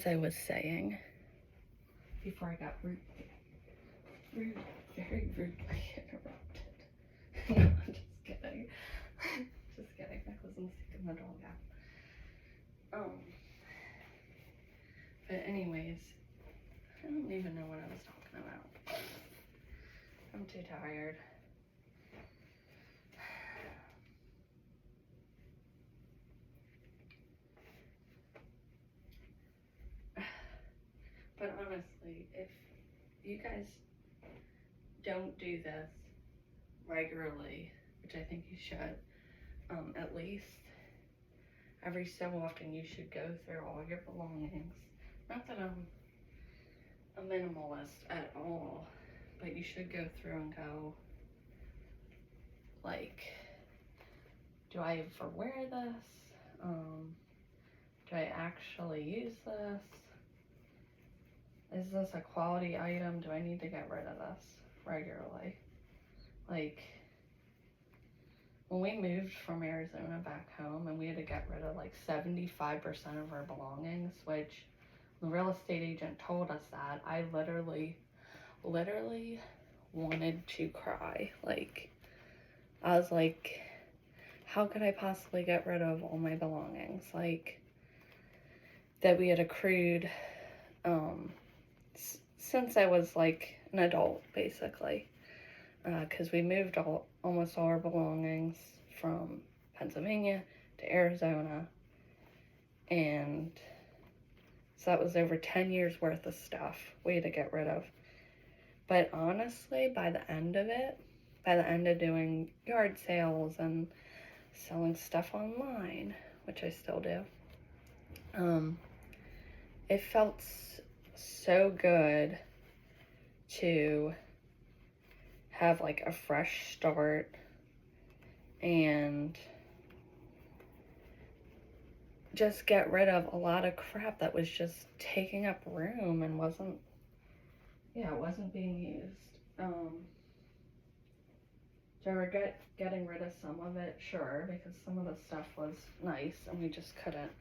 As I was saying, before I got very rudely interrupted. No, I'm just kidding. Just kidding. I wasn't sticking the dog out. But anyways, I don't even know what I was talking about. I'm too tired. But honestly, if you guys don't do this regularly, which I think you should, at least every so often you should go through all your belongings. Not that I'm a minimalist at all, but you should go through and go, like, do I ever wear this? Do I actually use this? Is this a quality item? Do I need to get rid of this regularly? Like, when we moved from Arizona back home and we had to get rid of like 75% of our belongings, which the real estate agent told us that, I literally wanted to cry. Like, I was like, how could I possibly get rid of all my belongings? Like, that we had accrued, since I was like an adult, basically. Because we moved almost all our belongings from Pennsylvania to Arizona. And so that was over 10 years worth of stuff we had to get rid of. But honestly, by the end of doing yard sales and selling stuff online, which I still do, it felt so good to have like a fresh start and just get rid of a lot of crap that was just taking up room and wasn't being used. So we're getting rid of some of it, sure, because some of the stuff was nice and we just couldn't.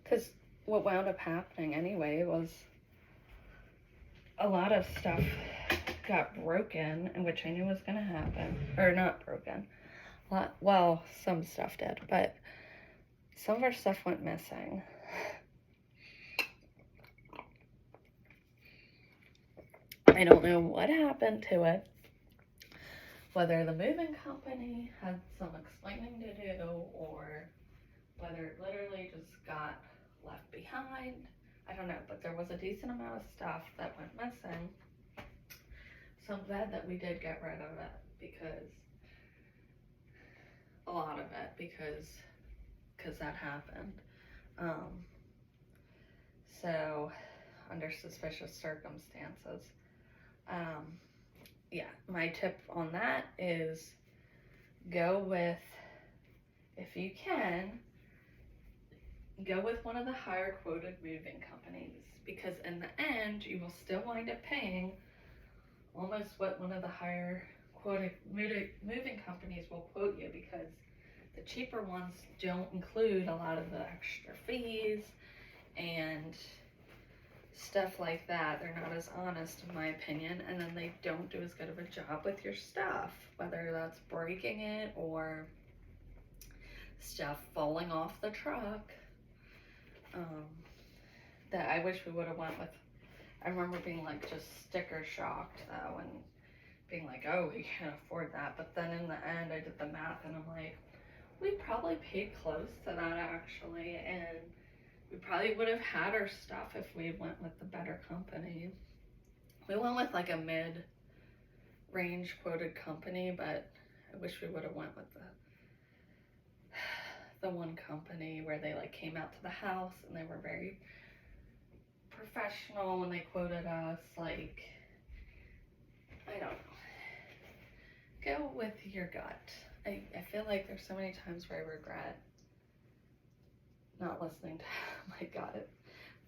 Because what wound up happening anyway was a lot of stuff got broken, and which I knew was going to happen. Or not broken. Well, some stuff did, but some of our stuff went missing. I don't know what happened to it. Whether the moving company had some explaining to do, or whether it literally just got left behind. I don't know, but there was a decent amount of stuff that went missing. So I'm glad that we did get rid of it, because a lot of it, because that happened. So under suspicious circumstances. Yeah, my tip on that is go with, if you can, go with one of the higher quoted moving companies, because in the end, you will still wind up paying almost what one of the higher quoted moving companies will quote you, because the cheaper ones don't include a lot of the extra fees and stuff like that. They're not as honest, in my opinion, and then they don't do as good of a job with your stuff, whether that's breaking it or stuff falling off the truck. That I wish we would have went with. I remember being like just sticker shocked though, and being like, oh, we can't afford that. But then in the end, I did the math and I'm like, we probably paid close to that actually, and we probably would have had our stuff if we went with the better company. We went with like a mid-range quoted company, but I wish we would have went with the one company where they like came out to the house and they were very professional when they quoted us. Like, I don't know. Go with your gut. I feel like there's so many times where I regret not listening to my gut.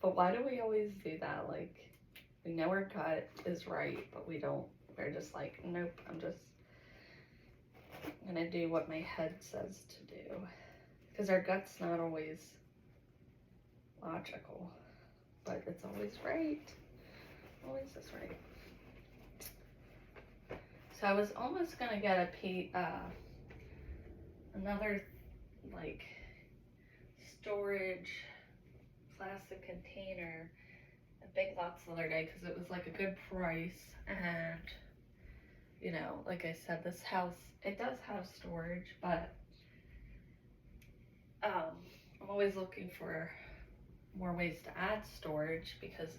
But why do we always do that? Like, we know our gut is right, but we're just like, nope, I'm just gonna do what my head says to do. Because our gut's not always logical. but it's always right. Always is right. So I was almost gonna get another like storage plastic container at Big Lots the other day because it was like a good price, and like I said, this house, it does have storage, but I'm always looking for more ways to add storage because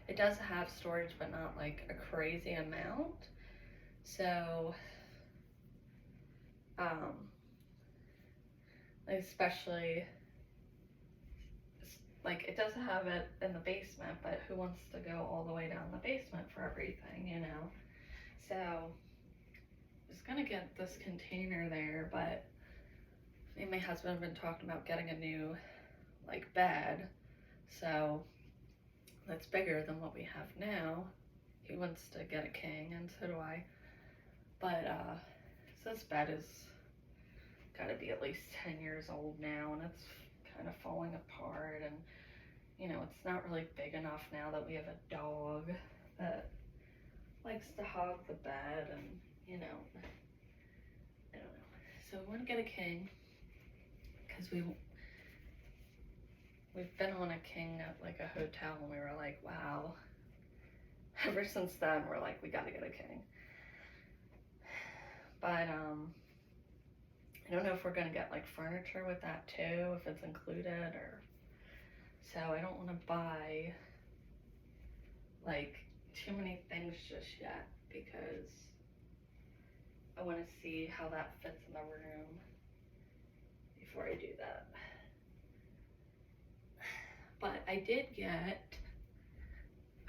it does have storage, but not like a crazy amount. So, especially like it does have it in the basement, but who wants to go all the way down the basement for everything? So, I was gonna get this container there, but me and my husband have been talking about getting a new like bed, so that's bigger than what we have now. He wants to get a king, and so do I. But so this bed is got to be at least 10 years old now, and it's kind of falling apart, and it's not really big enough now that we have a dog that likes to hog the bed, and I don't know. So we want to get a king because we've been on a king at like a hotel, and we were like, wow. Ever since then, we're like, we got to get a king. But I don't know if we're gonna get like furniture with that too, if it's included, or so I don't want to buy like too many things just yet because I want to see how that fits in the room before I do that. But I did get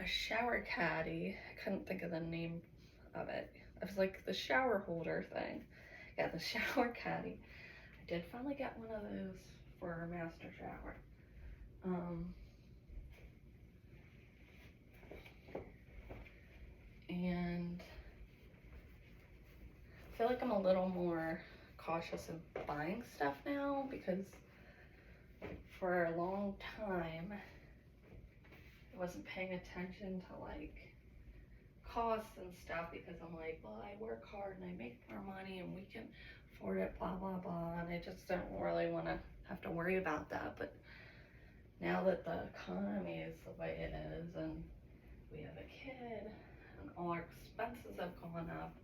a shower caddy. I couldn't think of the name of it. It was like the shower holder thing. Yeah, the shower caddy. I did finally get one of those for our master shower. And I feel like I'm a little more cautious of buying stuff now because for a long time I wasn't paying attention to like costs and stuff because I'm like, well, I work hard and I make more money and we can afford it, blah blah blah, and I just don't really want to have to worry about that. But now that the economy is the way it is and we have a kid and all our expenses have gone up,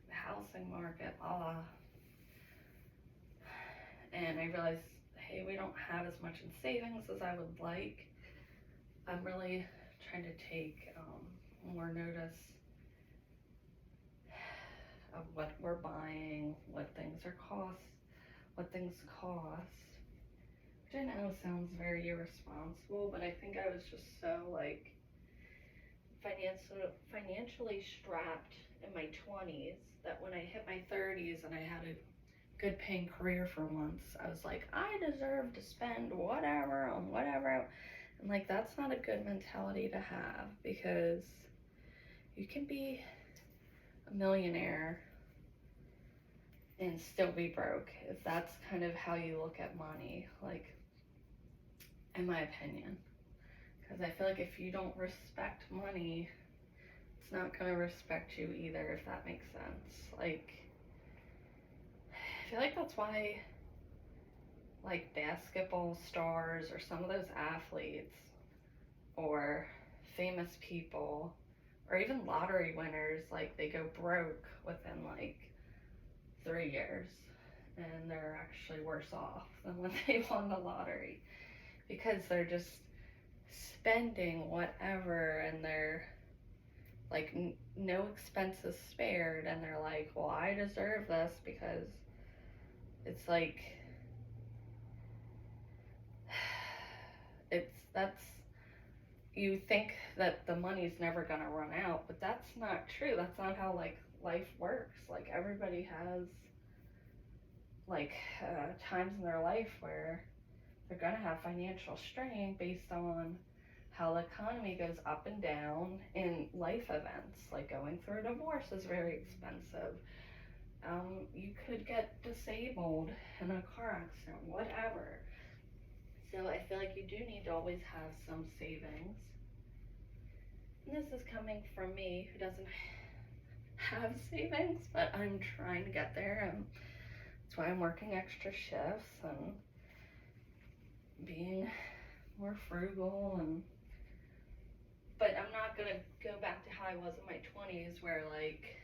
the housing market, blah, and I realized, hey, we don't have as much in savings as I would like. I'm really trying to take more notice of what we're buying, what things cost, which I know sounds very irresponsible, but I think I was just so like financially strapped in my 20s that when I hit my 30s and I had a good paying career for once, I was like, I deserve to spend whatever on whatever. And like, that's not a good mentality to have because you can be a millionaire and still be broke if that's kind of how you look at money, like, in my opinion. Because I feel like if you don't respect money, it's not going to respect you either, if that makes sense. Like, I feel like that's why like basketball stars or some of those athletes or famous people or even lottery winners, like they go broke within like 3 years and they're actually worse off than when they won the lottery because they're just spending whatever and they're like no expenses spared, and they're like, well, I deserve this because it's like that's you think that the money's never gonna run out, but that's not true. That's not how like life works. Like everybody has like times in their life where they're gonna have financial strain based on how the economy goes up and down in life events. Like going through a divorce is very expensive. You could get disabled in a car accident, whatever. So I feel like you do need to always have some savings. And this is coming from me who doesn't have savings, but I'm trying to get there, and that's why I'm working extra shifts and being more frugal. And but I'm not gonna go back to how I was in my 20s, where like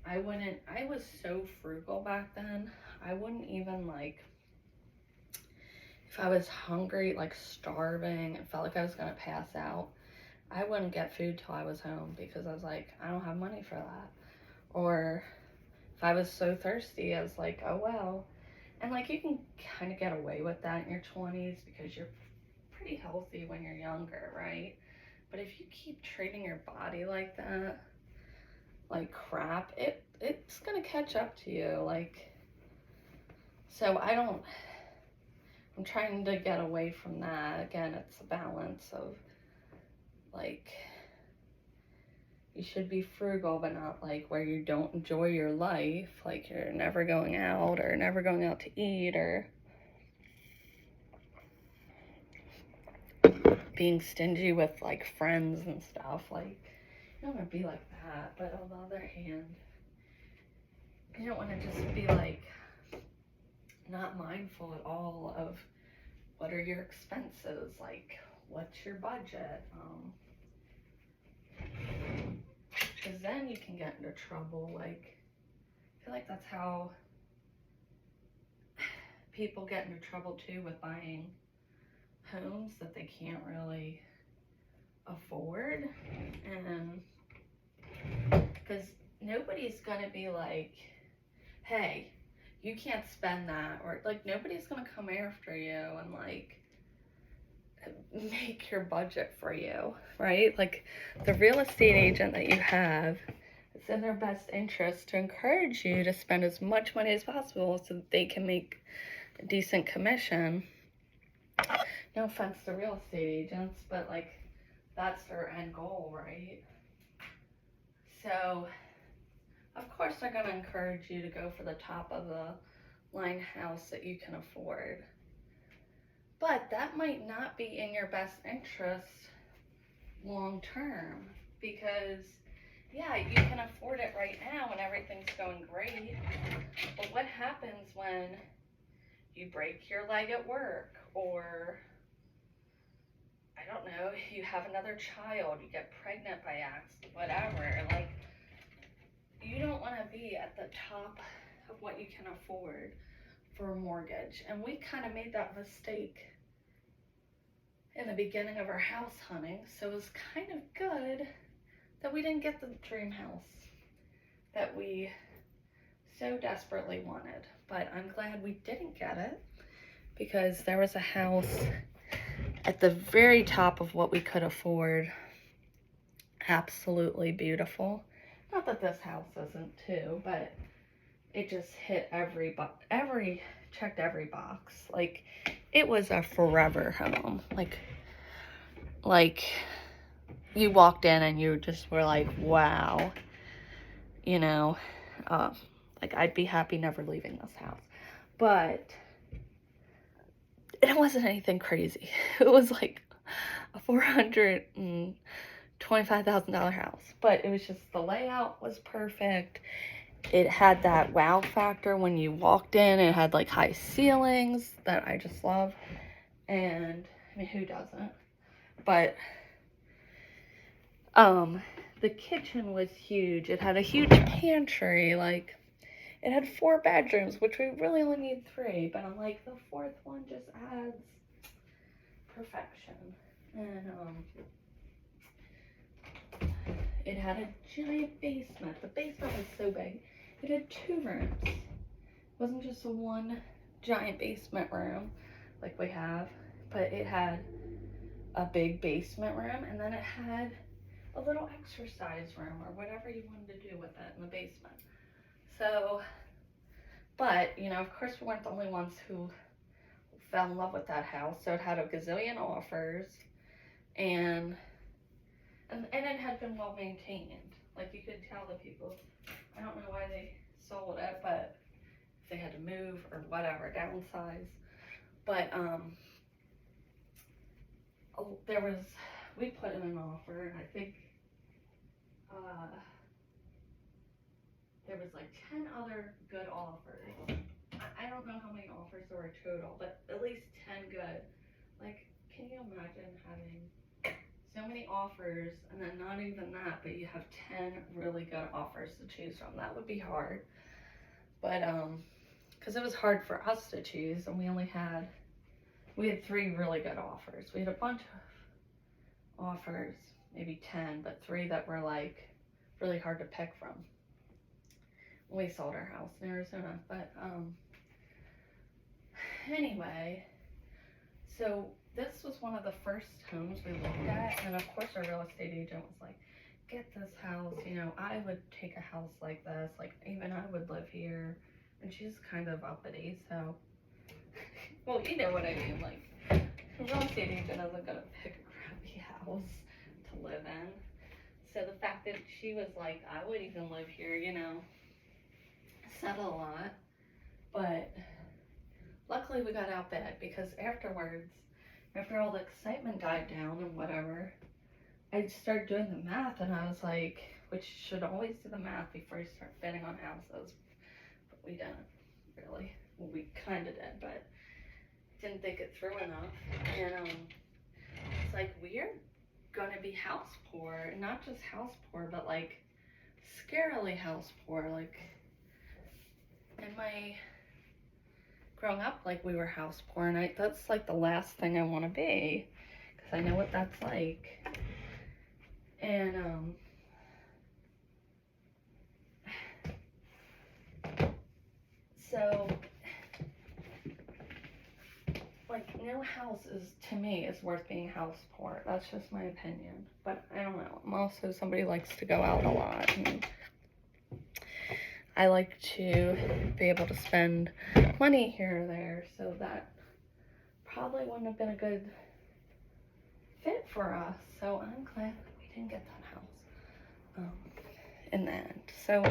I was so frugal back then. I wouldn't even like, if I was hungry, like starving, and felt like I was gonna pass out, I wouldn't get food till I was home because I was like, I don't have money for that. Or if I was so thirsty, I was like, oh well. And like you can kind of get away with that in your 20s because you're pretty healthy when you're younger, right? But if you keep treating your body like that, like crap, it's gonna catch up to you. Like, so I'm trying to get away from that. Again, it's a balance of like, you should be frugal, but not like where you don't enjoy your life. Like you're never going out or never going out to eat or being stingy with like friends and stuff. Like, you don't want to be like that. But on the other hand, you don't want to just be like not mindful at all of what are your expenses, like what's your budget, because then you can get into trouble. Like, I feel like that's how people get into trouble too with buying homes that they can't really afford. And because nobody's gonna be like, hey, you can't spend that, or like nobody's gonna come after you and like make your budget for you, right? Like the real estate agent that you have, it's in their best interest to encourage you to spend as much money as possible so that they can make a decent commission. No offense to real estate agents, but like that's their end goal, right? So of course they're going to encourage you to go for the top of the line house that you can afford. But that might not be in your best interest long term, because yeah, you can afford it right now and everything's going great. But what happens when you break your leg at work, or I don't know, you have another child, you get pregnant by accident, whatever? Like, you don't want to be at the top of what you can afford for a mortgage. And we kind of made that mistake in the beginning of our house hunting. So it was kind of good that we didn't get the dream house that we so desperately wanted. But I'm glad we didn't get it, because there was a house at the very top of what we could afford. Absolutely beautiful. Not that this house isn't too, but it just hit checked every box. Like, it was a forever home. Like you walked in and you just were like, wow, you know, like I'd be happy never leaving this house. But it wasn't anything crazy. It was like a $425,000 house, but it was just, the layout was perfect. It had that wow factor when you walked in. It had like high ceilings that I just love. And I mean, who doesn't? But the kitchen was huge. It had a huge pantry. Like, it had 4 bedrooms, which we really only need 3. But I'm like, the 4th one just adds perfection. And it had a giant basement. The basement was so big. It had 2 rooms. It wasn't just a one giant basement room like we have, but it had a big basement room, and then it had a little exercise room or whatever you wanted to do with it in the basement. So, but, you know, of course we weren't the only ones who fell in love with that house. So it had a gazillion offers, and it had been well maintained. Like, you could tell the people, I don't know why they sold it, but they had to move or whatever, downsize. But we put in an offer, and I think there was like 10 other good offers. I don't know how many offers there were total, but at least 10 good. Like, can you imagine having so many offers and then not even that, but you have 10 really good offers to choose from? That would be hard. But because it was hard for us to choose, and we had 3 really good offers. We had a bunch of offers, maybe 10, but 3 that were like really hard to pick from. We sold our house in Arizona, but anyway, so this was one of the first homes we looked at, and of course our real estate agent was like, get this house, you know, I would take a house like this, like even I would live here. And she's kind of uppity, so well, you know what I mean, like a real estate agent isn't gonna pick a crappy house to live in. So the fact that she was like, I would even live here, you know, said a lot. But luckily we got outbid, because afterwards, after all the excitement died down and whatever, I started doing the math, and I was like, which you should always do the math before you start bidding on houses, but we didn't really. Well, we kind of did, but didn't think it through enough. And it's like, we're gonna be house poor, not just house poor, but like scarily house poor. Like, in my growing up, like, we were house poor, and that's like the last thing I want to be, because I know what that's like. And so like, no house is, to me, is worth being house poor. That's just my opinion. But I don't know. I'm also somebody who likes to go out a lot, and I like to be able to spend money here or there, so that probably wouldn't have been a good fit for us. So I'm glad we didn't get that house in the end. So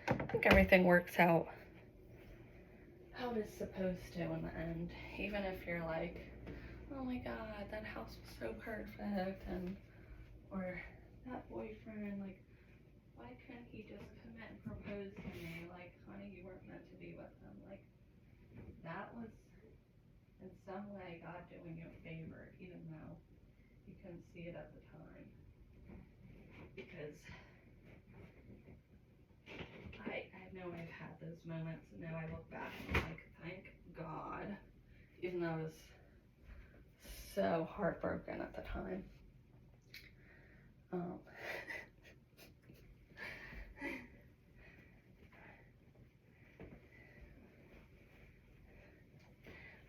I think everything works out how it's supposed to in the end. Even if you're like, oh my god, that house was so perfect, and or that boyfriend, like, why couldn't he just commit and propose to me? Like, honey, you weren't meant to be with him. Like, that was in some way God doing you a favor, even though you couldn't see it at the time. Because I know I've had those moments, and now I look back and I'm like, thank God. Even though I was so heartbroken at the time.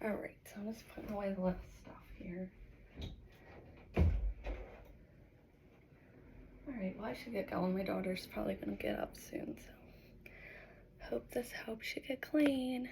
Alright, so I'm just putting away the little stuff here. Alright, well, I should get going. My daughter's probably gonna get up soon, so hope this helps you get clean.